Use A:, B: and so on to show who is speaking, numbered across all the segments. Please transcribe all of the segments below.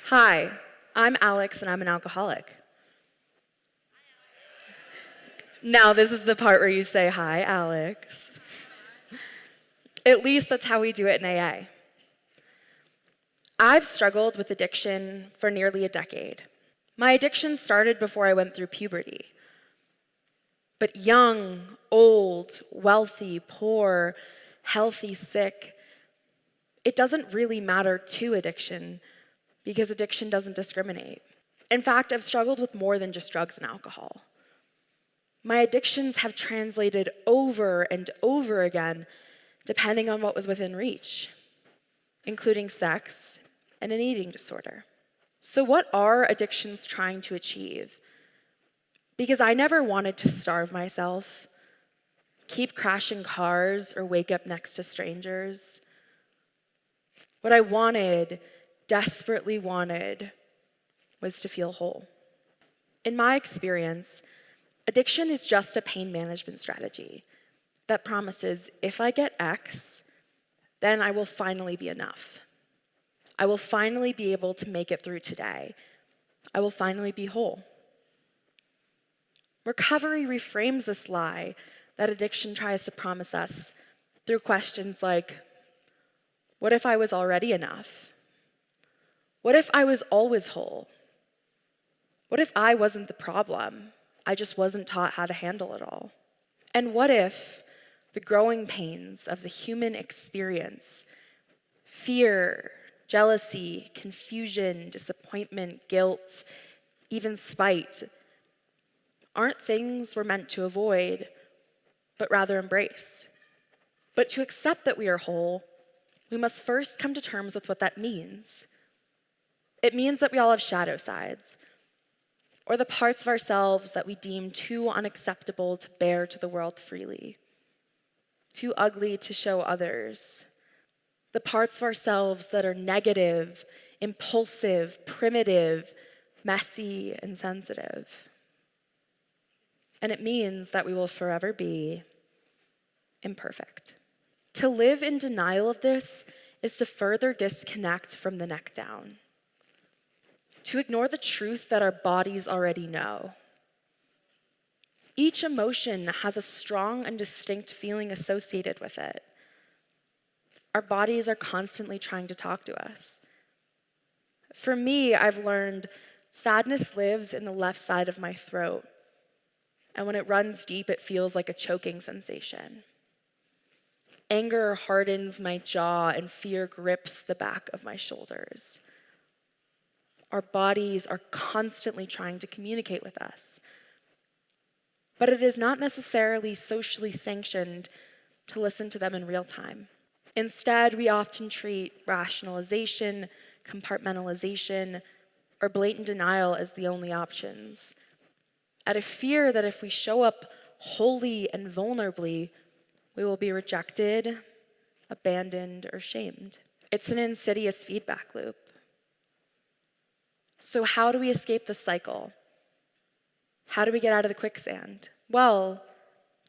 A: Hi, I'm Alex and I'm an alcoholic. Now, this is the part where you say, "Hi, Alex." At least that's how we do it in AA. I've struggled with addiction for nearly a decade. My addiction started before I went through puberty. But young, old, wealthy, poor, healthy, sick, it doesn't really matter to addiction because addiction doesn't discriminate. In fact, I've struggled with more than just drugs and alcohol. My addictions have translated over and over again, depending on what was within reach, including sex and an eating disorder. So, what are addictions trying to achieve? Because I never wanted to starve myself, keep crashing cars, or wake up next to strangers. What I wanted, desperately wanted, was to feel whole. In my experience, addiction is just a pain management strategy that promises if I get X, then I will finally be enough. I will finally be able to make it through today. I will finally be whole. Recovery reframes this lie that addiction tries to promise us through questions like, what if I was already enough? What if I was always whole? What if I wasn't the problem? I just wasn't taught how to handle it all. And what if the growing pains of the human experience, fear, jealousy, confusion, disappointment, guilt, even spite, aren't things we're meant to avoid, but rather embrace? But to accept that we are whole, we must first come to terms with what that means. It means that we all have shadow sides, or the parts of ourselves that we deem too unacceptable to bear to the world freely, too ugly to show others, the parts of ourselves that are negative, impulsive, primitive, messy, and sensitive. And it means that we will forever be imperfect. To live in denial of this is to further disconnect from the neck down, to ignore the truth that our bodies already know. Each emotion has a strong and distinct feeling associated with it. Our bodies are constantly trying to talk to us. For me, I've learned sadness lives in the left side of my throat, and when it runs deep, it feels like a choking sensation. Anger hardens my jaw, and fear grips the back of my shoulders. Our bodies are constantly trying to communicate with us. But it is not necessarily socially sanctioned to listen to them in real time. Instead, we often treat rationalization, compartmentalization, or blatant denial as the only options, out of fear that if we show up wholly and vulnerably, we will be rejected, abandoned, or shamed. It's an insidious feedback loop. So how do we escape the cycle? How do we get out of the quicksand? Well,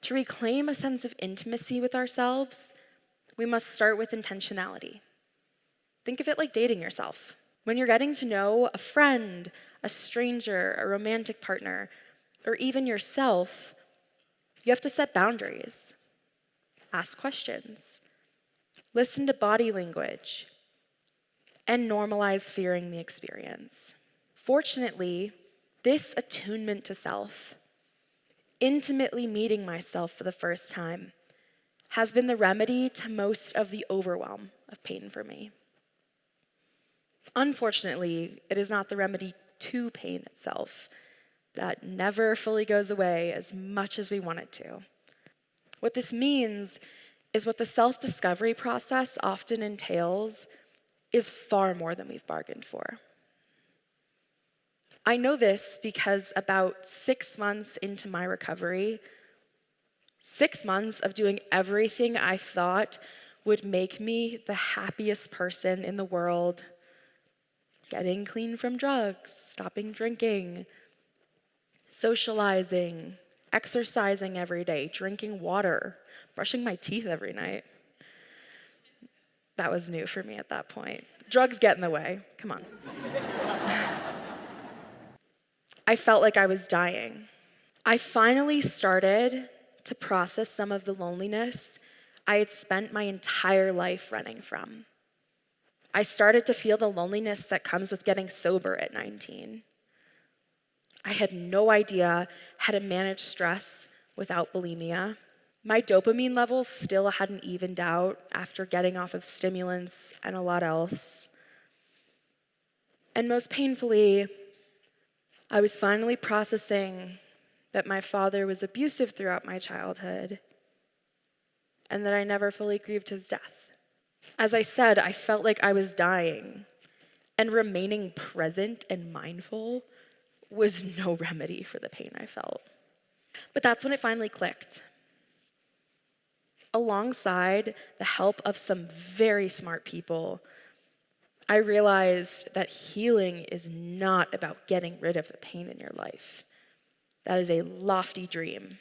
A: to reclaim a sense of intimacy with ourselves, we must start with intentionality. Think of it like dating yourself. When you're getting to know a friend, a stranger, a romantic partner, or even yourself, you have to set boundaries, ask questions, listen to body language, and normalize fearing the experience. Fortunately, this attunement to self, intimately meeting myself for the first time, has been the remedy to most of the overwhelm of pain for me. Unfortunately, it is not the remedy to pain itself. That never fully goes away as much as we want it to. What this means is what the self-discovery process often entails is far more than we've bargained for. I know this because about 6 months into my recovery, 6 months of doing everything I thought would make me the happiest person in the world, getting clean from drugs, stopping drinking, socializing, exercising every day, drinking water, brushing my teeth every night. That was new for me at that point. Drugs get in the way, come on. I felt like I was dying. I finally started to process some of the loneliness I had spent my entire life running from. I started to feel the loneliness that comes with getting sober at 19. I had no idea how to manage stress without bulimia. My dopamine levels still hadn't evened out after getting off of stimulants and a lot else. And most painfully, I was finally processing that my father was abusive throughout my childhood and that I never fully grieved his death. As I said, I felt like I was dying, and remaining present and mindful was no remedy for the pain I felt. But that's when it finally clicked. Alongside the help of some very smart people, I realized that healing is not about getting rid of the pain in your life. That is a lofty dream.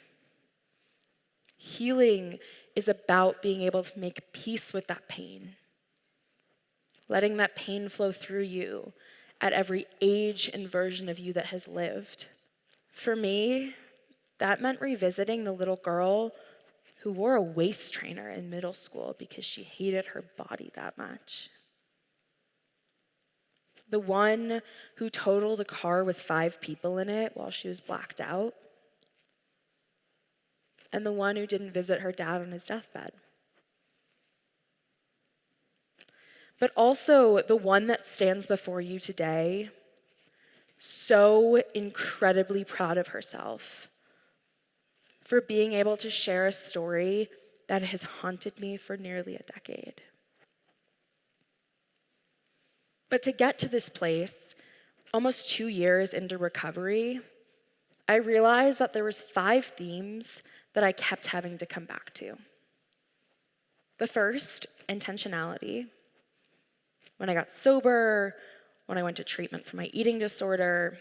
A: Healing is about being able to make peace with that pain, letting that pain flow through you at every age and version of you that has lived. For me, that meant revisiting the little girl who wore a waist trainer in middle school because she hated her body that much. The one who totaled a car with 5 people in it while she was blacked out. And the one who didn't visit her dad on his deathbed. But also the one that stands before you today, so incredibly proud of herself for being able to share a story that has haunted me for nearly a decade. But to get to this place, almost 2 years into recovery, I realized that there was 5 themes that I kept having to come back to. The first, intentionality. When I got sober, when I went to treatment for my eating disorder,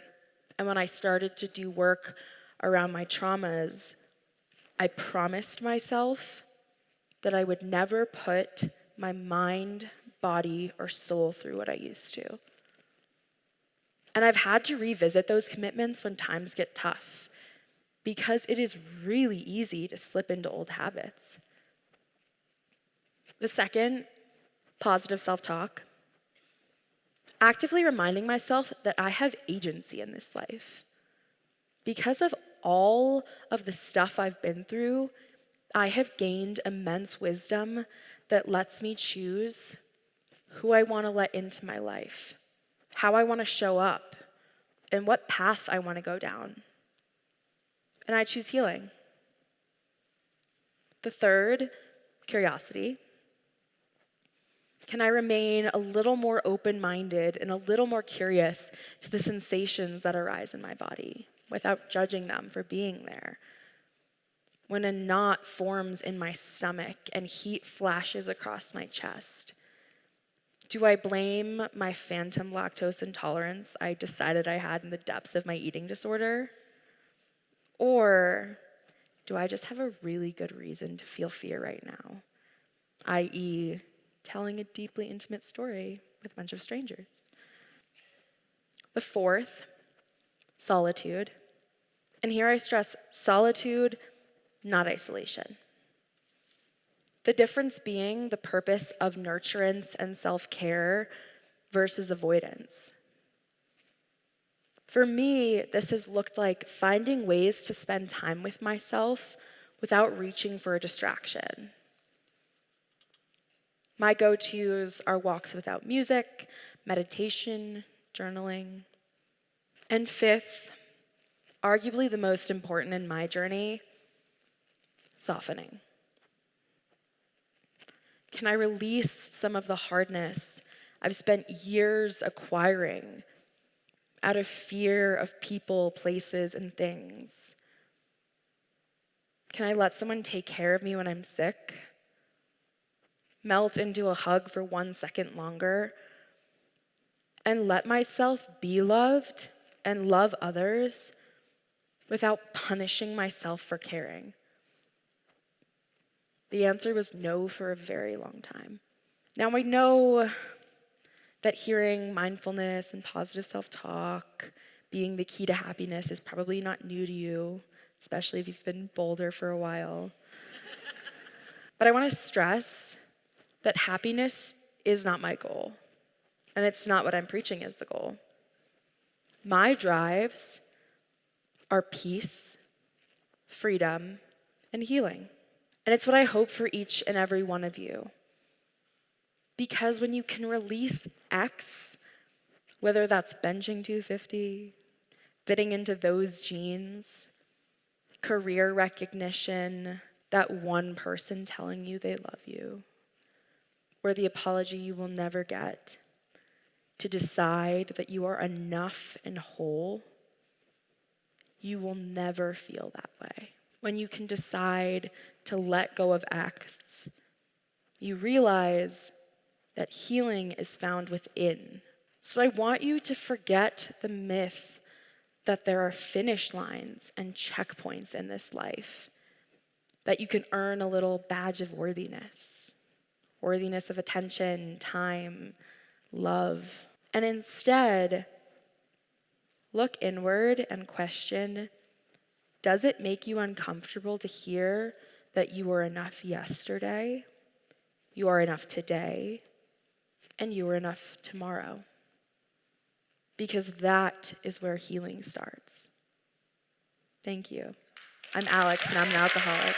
A: and when I started to do work around my traumas, I promised myself that I would never put my mind, body, or soul through what I used to. And I've had to revisit those commitments when times get tough, because it is really easy to slip into old habits. The second, positive self-talk. Actively reminding myself that I have agency in this life. Because of all of the stuff I've been through, I have gained immense wisdom that lets me choose who I want to let into my life, how I want to show up, and what path I want to go down. And I choose healing. The third, curiosity. Can I remain a little more open-minded and a little more curious to the sensations that arise in my body without judging them for being there? When a knot forms in my stomach and heat flashes across my chest, do I blame my phantom lactose intolerance I decided I had in the depths of my eating disorder? Or do I just have a really good reason to feel fear right now, i.e., telling a deeply intimate story with a bunch of strangers? The fourth, solitude. And here I stress solitude, not isolation. The difference being the purpose of nurturance and self-care versus avoidance. For me, this has looked like finding ways to spend time with myself without reaching for a distraction. My go-tos are walks without music, meditation, journaling. And fifth, arguably the most important in my journey, softening. Can I release some of the hardness I've spent years acquiring out of fear of people, places, and things? Can I let someone take care of me when I'm sick? Melt into a hug for 1 second longer? And let myself be loved and love others without punishing myself for caring? The answer was no for a very long time. Now I know that hearing mindfulness and positive self-talk being the key to happiness is probably not new to you, especially if you've been bolder for a while. But I want to stress that happiness is not my goal, and it's not what I'm preaching as the goal. My drives are peace, freedom, and healing. And it's what I hope for each and every one of you. Because when you can release X, whether that's benching 250, fitting into those jeans, career recognition, that one person telling you they love you, or the apology you will never get, to decide that you are enough and whole, you will never feel that way. When you can decide to let go of X, you realize that healing is found within. So I want you to forget the myth that there are finish lines and checkpoints in this life, that you can earn a little badge of worthiness of attention, time, love. And instead, look inward and question, does it make you uncomfortable to hear that you were enough yesterday, you are enough today, and you are enough tomorrow? Because that is where healing starts. Thank you. I'm Alex, and I'm an alcoholic.